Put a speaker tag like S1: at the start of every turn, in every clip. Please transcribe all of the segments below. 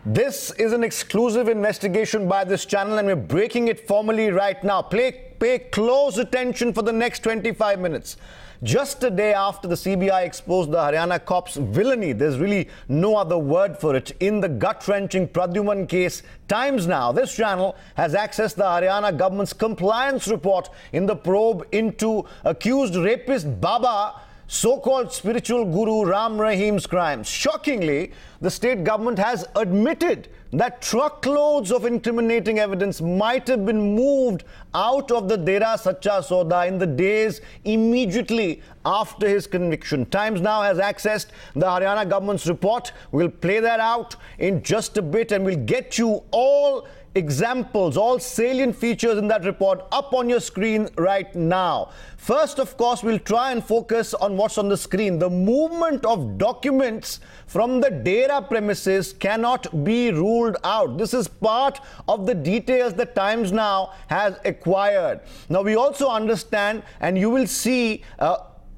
S1: This is an exclusive investigation by this channel and we're breaking it formally right now. Pay close attention for the next 25 minutes. Just a day after the CBI exposed the Haryana cops' villainy, there's really no other word for it, in the gut-wrenching Pradyuman case, Times Now, this channel has accessed the Haryana government's compliance report in the probe into accused rapist Baba, so-called spiritual guru Rahim's crimes. Shockingly, the state government has admitted that truckloads of incriminating evidence might have been moved out of the Dera Sacha Soda in the days immediately after his conviction. Times Now has accessed the Haryana government's report. We'll play that out in just a bit and we'll get you all examples, all salient features in that report up on your screen right now. First, of course, we'll try and focus on what's on the screen. The movement of documents from the Dera premises cannot be ruled out. This is part of the details that Times Now has acquired. Now, we also understand, and you will see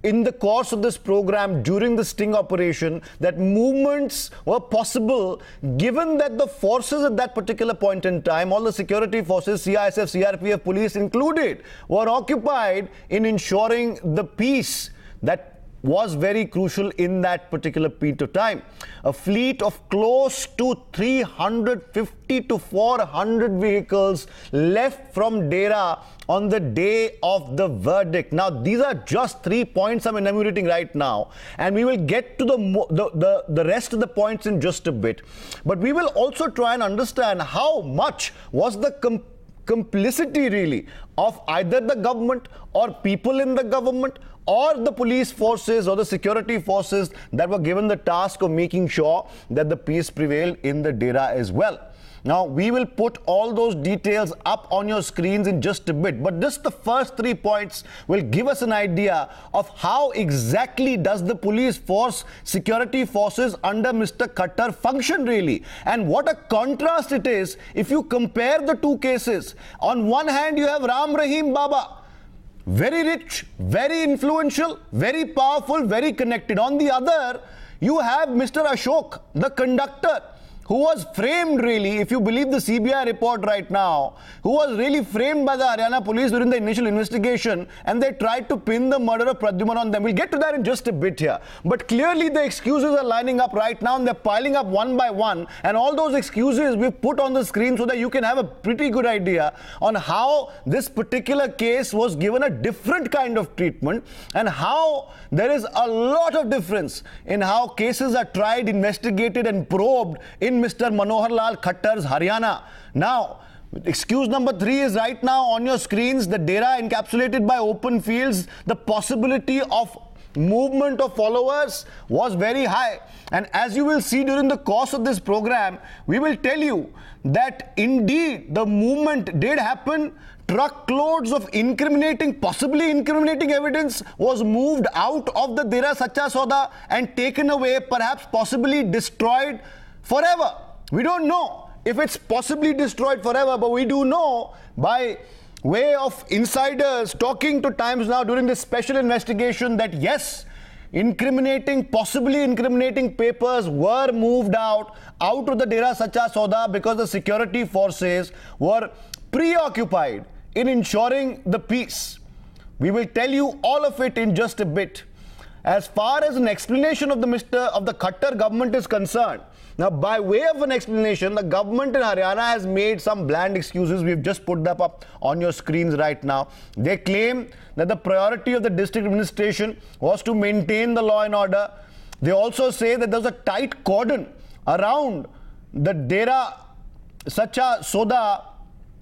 S1: in the course of this program during the sting operation, that movements were possible given that the forces at that particular point in time, all the security forces, CISF, CRPF, police included, were occupied in ensuring the peace that was very crucial in that particular period of time. A fleet of close to 350 to 400 vehicles left from Dera on the day of the verdict. Now, these are just 3 points I'm enumerating right now, and we will get to the rest of the points in just a bit. But we will also try and understand how much was the complicity really of either the government or people in the government or the police forces or the security forces that were given the task of making sure that the peace prevailed in the Dera as well. Now, we will put all those details up on your screens in just a bit, but just the first 3 points will give us an idea of how exactly does the police force, security forces under Mr. Khattar function really, and what a contrast it is if you compare the two cases. On one hand, you have Rahim Baba, very rich, very influential, very powerful, very connected. On the other, you have Mr. Ashok, the conductor, who was framed really, if you believe the CBI report right now, who was really framed by the Haryana police during the initial investigation, and they tried to pin the murder of Pradyuman on them. We'll get to that in just a bit here. But clearly the excuses are lining up right now and they're piling up one by one, and all those excuses we've put on the screen so that you can have a pretty good idea on how this particular case was given a different kind of treatment and how there is a lot of difference in how cases are tried, investigated and probed in Mr. Manohar Lal Khattar's Haryana. Now, excuse number 3 is right now on your screens. The Dera encapsulated by open fields. The possibility of movement of followers was very high. And as you will see during the course of this program, we will tell you that indeed the movement did happen. Truckloads of possibly incriminating evidence was moved out of the Dera Sacha Soda and taken away, perhaps possibly destroyed forever. We don't know if it's possibly destroyed forever, but we do know by way of insiders talking to Times Now during this special investigation that yes, possibly incriminating papers were moved out of the Dera Sacha Soda because the security forces were preoccupied in ensuring the peace. We will tell you all of it in just a bit. As far as an explanation of the Khattar government is concerned, now, by way of an explanation, the government in Haryana has made some bland excuses. We've just put them up on your screens right now. They claim that the priority of the district administration was to maintain the law and order. They also say that there's a tight cordon around the Dera Sacha Soda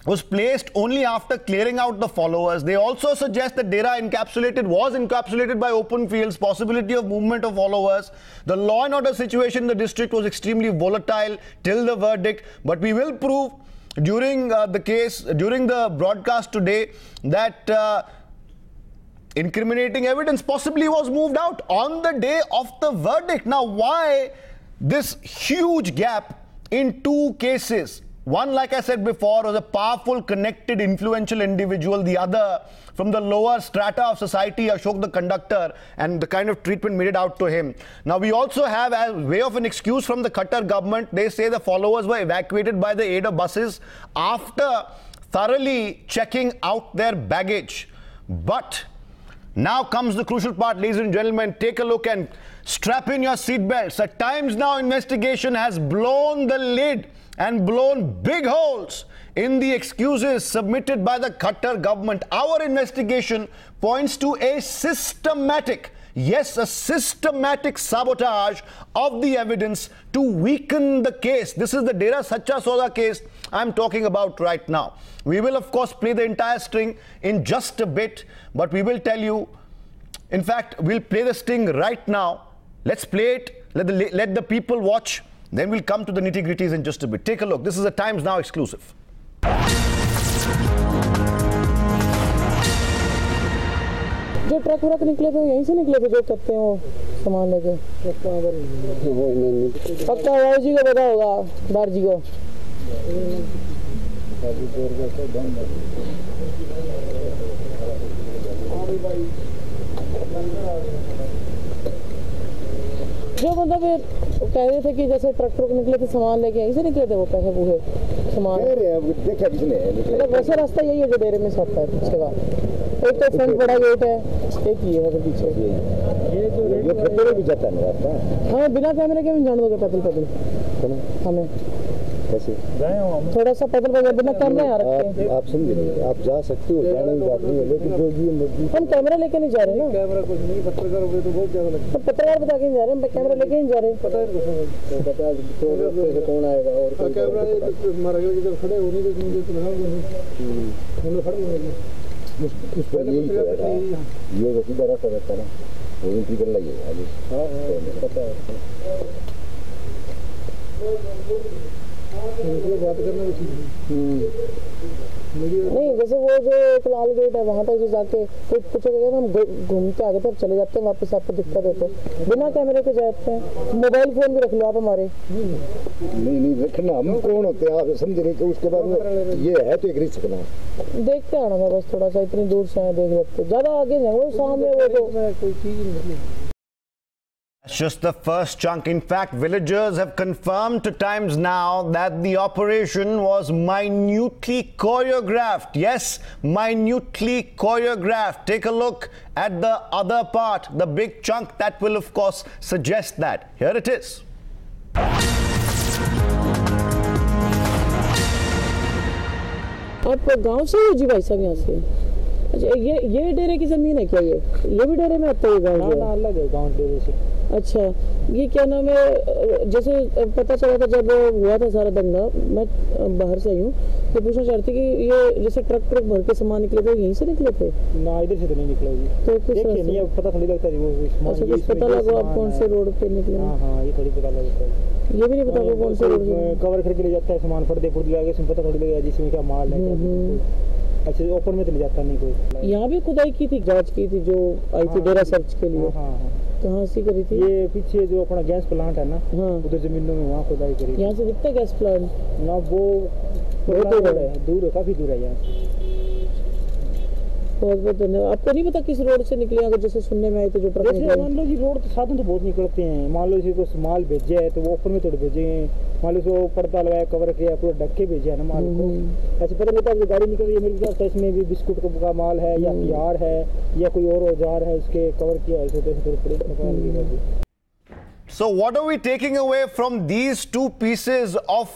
S1: was placed only after clearing out the followers. They also suggest that Dera was encapsulated by open fields, possibility of movement of followers. The law and order situation in the district was extremely volatile till the verdict. But we will prove during the broadcast today that incriminating evidence possibly was moved out on the day of the verdict. Now, why this huge gap in two cases? One, like I said before, was a powerful, connected, influential individual. The other, from the lower strata of society, Ashok the conductor, and the kind of treatment meted out to him. Now, we also have, as way of an excuse from the Khattar government, they say the followers were evacuated by the aid of buses after thoroughly checking out their baggage. But now comes the crucial part, ladies and gentlemen. Take a look and strap in your seatbelts. A Times Now investigation has blown the lid and blown big holes in the excuses submitted by the Khattar government. Our investigation points to a systematic, yes, a systematic sabotage of the evidence to weaken the case. This is the Dera Sacha Sauda case I'm talking about right now. We will, of course, play the entire string in just a bit, but we will tell you, in fact, we'll play the sting right now. Let's play it, let the people watch. Then we'll come to the nitty-gritties in just a bit. Take a look. This is a Times Now exclusive.
S2: जो truck व्रक निकले थे यहीं से निकले थे, जो करते हैं वो सामान लेके पक्का वाई जी को पता होगा, दार जी को। जो मतलब कह रहे थे कि जैसे ट्रक निकले थे सामान लेके, यहीं से निकले थे वो पैसे पूरे सामान। मतलब वैसे रास्ता यही है जो डेरे में सकता है पीछे का। एक तो फ्रंट बड़ा गेट है, एक ये है पीछे। ये कैमरे भी जाता है रास्ता। हाँ, बिना कैमरे के भी जान दोगे पैदल पैदल हमें कैसे थोड़ा सा पैदल पैदल बिना कैमरा यहाँ रखते हैं। आप समझे नहीं, आप जा सकते हो, जाने की बात नहीं है, लेकिन जो ये हम कैमरा लेके नहीं जा रहे ना। कैमरा कुछ नहीं, पत्रकार हो गए तो बहुत ज्यादा लगता है। पत्रकार बता के नहीं जा रहे, हम कैमरा लेके नहीं जा रहे। पता है कौन आएगा और कैमरा हमारा जब खड़े होने के लिए तो लगाओगे हम लोग खड़े होंगे उस पर यही करेगा। ये सीधा रास्ता रहता है ना, वो भी कर लगे आगे। हाँ पता है, बात करना भी ठीक नहीं। जैसे वो जो एक लाल गेट है वहाँ तक जाके कुछ पूछेगा, हम घूमते आगे तक चले जाते हैं वापस। आपको दिक्कत है तो बिना कैमरे के जाते हैं। मोबाइल फोन भी रख लो आप हमारे। नहीं रखना, हम कौन होते हैं आप समझ रहे कि उसके बाद ये है तो एक रिस्क ना देखते आना था बस। थोड़ा सा इतनी दूर से देख लेते, ज्यादा आगे नहीं वो सामने वो तो कोई चीज नहीं।
S1: That's just the first chunk. In fact, villagers have confirmed to Times Now that the operation was minutely choreographed. Yes, minutely choreographed. Take a look at the other part, the big chunk that will, of course, suggest that. Here it is.
S2: आप गांव से हो जी भाई साहब? यहाँ से अच्छा, ये डेरे की जमीन है क्या? ये भी डेरे में आता है गाँव? हाँ, अलग है गाँव डेरे से। अच्छा, ये क्या नाम है? जैसे पता चला था जब हुआ था सारा दंगा, मैं बाहर से आई हूँ, तो पूछना चाहती कि ये जैसे ट्रक भर के सामान निकले थे, यहीं से निकले थे ना? इधर से तो नहीं निकले जी। तो कुछ नहीं पता थोड़ी लगता है वो। अच्छा, कुछ पता लगा आप कौन से रोड पे निकले? हाँ, ये थोड़ी पता लगता है। ये भी नहीं पता वो कौन से रोड कवर करके ले जाता है सामान, पर्दे पुर्दे आगे से पता थोड़ी लगेगा जिसमें क्या माल है। अच्छा, ओपन में तो ले जाता नहीं कोई। यहाँ भी खुदाई की थी, जांच की थी जो आई थी डेरा सर्च के लिए। कहाँ से करी थी? ये पीछे जो अपना गैस प्लांट है ना, हाँ, उधर जमीनों में वहाँ खुदाई करी। यहाँ से दिखता है गैस प्लांट ना? वो बहुत दूर है, काफी दूर है यहाँ से। बहुत बहुत धन्यवाद। आपको नहीं पता किस रोड से निकले? अगर जैसे सुनने में आए थे जो ट्रक निकले, मान लो जी रोड तो साधन तो बहुत निकलते हैं। मान लो किसी को माल भेजे है तो वो ओपन में थोड़े भेजे हैं। मान लो उसको पर्दा लगाया, कवर किया, पूरा ढक के भेजे है ना माल को। ऐसे पता नहीं था कि गाड़ी निकल रही है मेरे पास, तो इसमें भी बिस्कुट का माल है या प्यार है या कोई और औजार है, उसके कवर किया ऐसे तो थोड़ी निकाल।
S1: So what are we taking away from these two pieces of,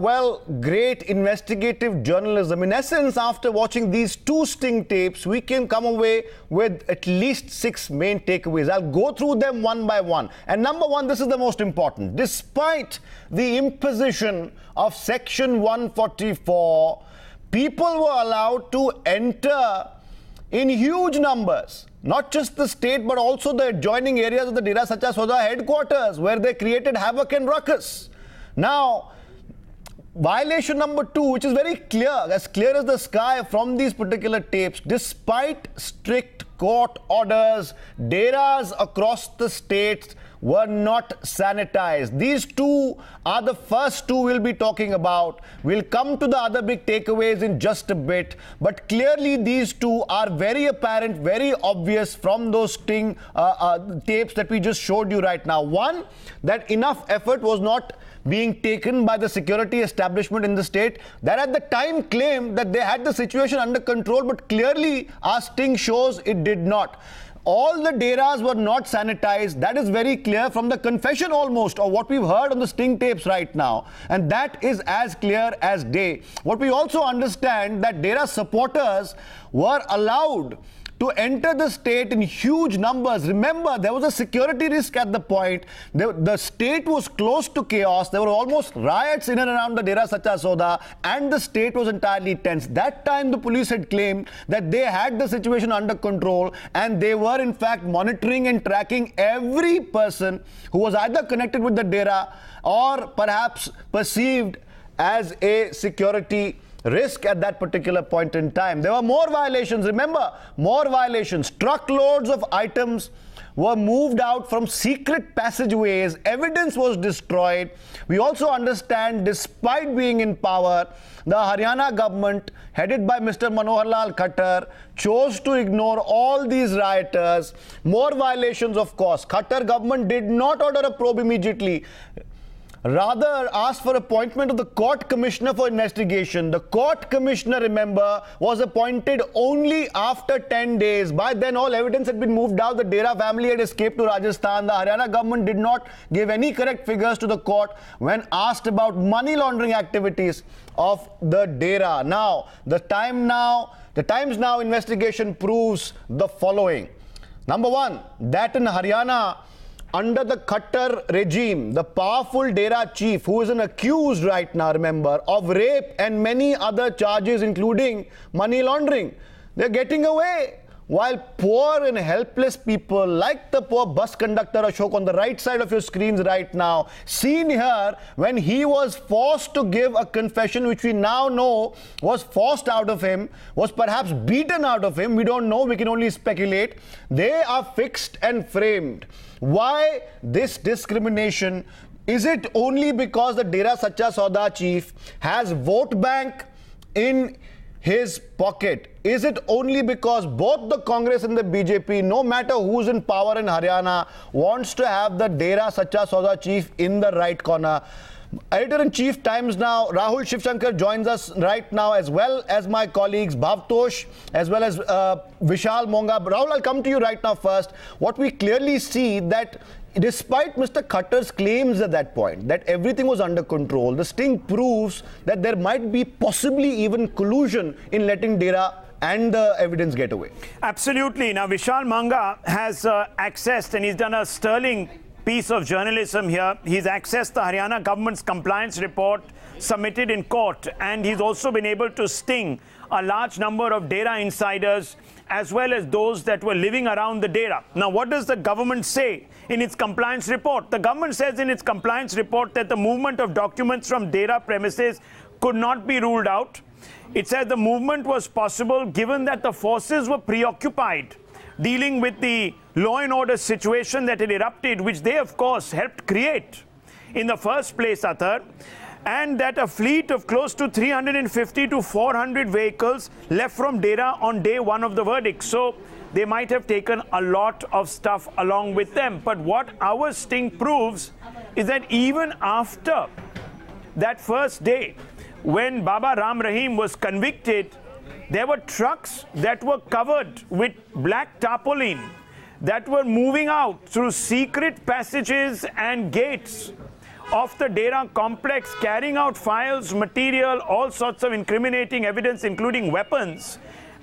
S1: well, great investigative journalism? In essence, after watching these two sting tapes, we can come away with at least 6 main takeaways. I'll go through them one by one. And number one, this is the most important. Despite the imposition of Section 144, people were allowed to enter in huge numbers. Not just the state, but also the adjoining areas of the Dera Sacha Sauda headquarters, where they created havoc and ruckus. Now, violation number 2, which is very clear as the sky from these particular tapes, despite strict court orders, deras across the states were not sanitized. These two are the first two we'll be talking about. We'll come to the other big takeaways in just a bit, but clearly these two are very apparent, very obvious from those sting tapes that we just showed you right now. One, that enough effort was not being taken by the security establishment in the state that at the time claimed that they had the situation under control, but clearly our sting shows it did not. All the deras were not sanitized. That is very clear from the confession almost of what we've heard on the sting tapes right now. And that is as clear as day. What we also understand that dera supporters were allowed to enter the state in huge numbers. Remember, there was a security risk at the point. The state was close to chaos. There were almost riots in and around the Dera Sacha Sauda, and the state was entirely tense. That time, the police had claimed that they had the situation under control, and they were in fact monitoring and tracking every person who was either connected with the Dera or perhaps perceived as a security risk at that particular point in time. There were more violations. Remember, more violations. Truckloads of items were moved out from secret passageways. Evidence was destroyed. We also understand, despite being in power, the Haryana government, headed by Mr. Manohar Lal Khattar, chose to ignore all these rioters. More violations, of course. Khattar government did not order a probe immediately. Rather asked for appointment of the court commissioner for investigation. The court commissioner, remember, was appointed only after 10 days. By then, all evidence had been moved out. The Dera family had escaped to Rajasthan. The Haryana government did not give any correct figures to the court when asked about money laundering activities of the Dera. Now, the Times Now investigation proves the following. Number one, that in Haryana, under the Khattar regime, the powerful Dera chief, who is an accused right now, remember, of rape and many other charges, including money laundering, they're getting away. While poor and helpless people, like the poor bus conductor Ashok on the right side of your screens right now, seen here when he was forced to give a confession, which we now know was forced out of him, was perhaps beaten out of him. We don't know, we can only speculate. They are fixed and framed. Why this discrimination? Is it only because the Dera Sacha Sauda chief has vote bank in his pocket? Is it only because both the Congress and the BJP, no matter who's in power in Haryana, wants to have the Dera Sacha Sauda chief in the right corner? Editor-in-Chief Times Now, Rahul Shivshankar joins us right now, as well as my colleagues Bhavtosh, as well as Vishal Monga. Rahul, I'll come to you right now first. What we clearly see that despite Mr. Khattar's claims at that point that everything was under control, the sting proves that there might be possibly even collusion in letting Dera and the evidence get away.
S3: Absolutely. Now, Vishal Manga has accessed, and he's done a sterling piece of journalism here. He's accessed the Haryana government's compliance report submitted in court, and he's also been able to sting a large number of Dera insiders as well as those that were living around the Dera. Now, what does the government say in its compliance report? The government says in its compliance report that the movement of documents from Dera premises could not be ruled out. It says the movement was possible given that the forces were preoccupied dealing with the law and order situation that had erupted, which they, of course, helped create in the first place, Athar, and that a fleet of close to 350 to 400 vehicles left from Dera on day one of the verdict. So they might have taken a lot of stuff along with them. But what our sting proves is that even after that first day, when Baba Ram Rahim was convicted, there were trucks that were covered with black tarpaulin that were moving out through secret passages and gates of the Dera complex, carrying out files, material, all sorts of incriminating evidence, including weapons.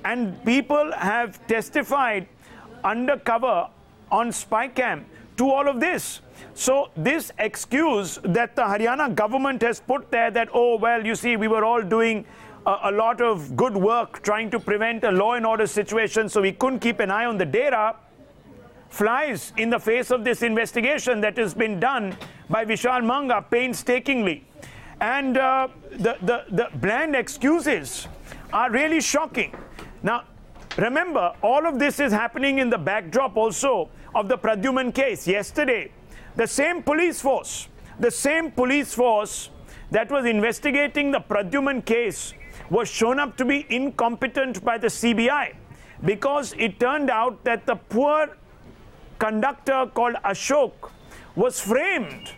S3: And people have testified undercover on spy cam to all of this. So this excuse that the Haryana government has put there that, oh, well, you see, we were all doing a lot of good work trying to prevent a law and order situation, so we couldn't keep an eye on the Dera, flies in the face of this investigation that has been done by Vishal Manga painstakingly. And the bland excuses are really shocking. Now, remember, all of this is happening in the backdrop also of the Pradyuman case. Yesterday, the same police force that was investigating the Pradyuman case was shown up to be incompetent by the CBI, because it turned out that the poor conductor called Ashok was framed.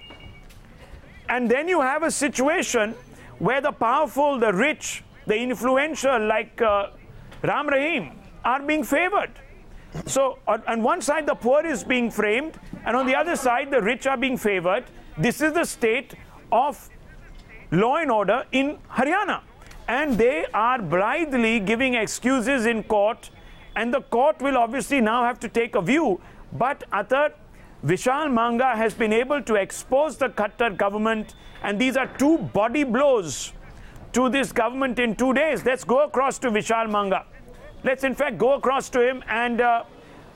S3: And then you have a situation where the powerful, the rich, the influential like Rahim are being favored. So on one side the poor is being framed, and on the other side the rich are being favored. This is the state of law and order in Haryana. And they are blithely giving excuses in court, and the court will obviously now have to take a view. But Atar, Vishal Manga has been able to expose the Khattar government, and these are two body blows to this government in 2 days. Let's go across to Vishal Manga. Let's in fact go across to him and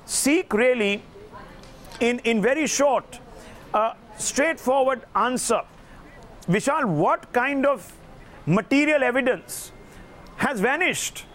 S3: seek really in very short, straightforward answer. Vishal, what kind of material evidence has vanished?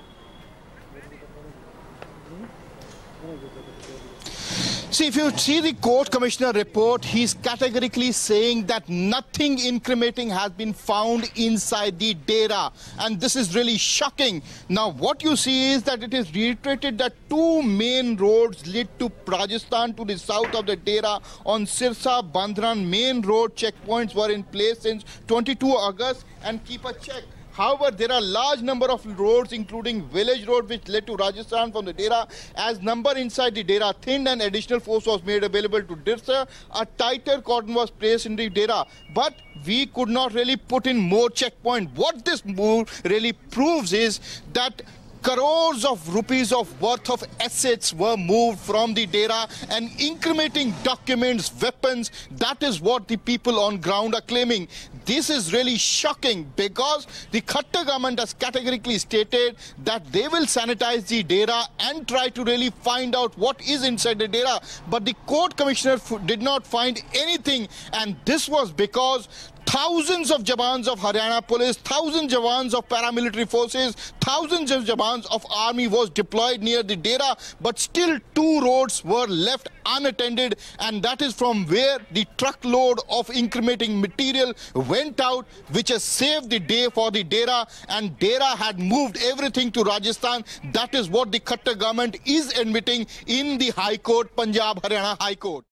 S4: See, if you see the court commissioner report, he's categorically saying that nothing incriminating has been found inside the dera, and this is really shocking. Now, what you see is that it is reiterated that two main roads lead to Rajasthan to the south of the dera on Sirsa Bandran main road. Checkpoints were in place since 22 August, and keep a check. However, there are large number of roads, including village road, which led to Rajasthan from the dera. As number inside the dera thinned and additional force was made available to Dirsa, a tighter cordon was placed in the dera. But we could not really put in more checkpoint. What this move really proves is that crores of rupees of worth of assets were moved from the dera, and incriminating documents, weapons, that is what the people on ground are claiming. This is really shocking, because the Khattar government has categorically stated that they will sanitize the dera and try to really find out what is inside the dera. But the court commissioner did not find anything, and this was because thousands of Jawans of Haryana police, thousands of Jawans of paramilitary forces, thousands of Jawans of army was deployed near the dera, but still two roads were left unattended, and that is from where the truckload of incriminating material went out, which has saved the day for the dera, and dera had moved everything to Rajasthan. That is what the Khattar government is admitting in the High Court, Punjab Haryana High Court.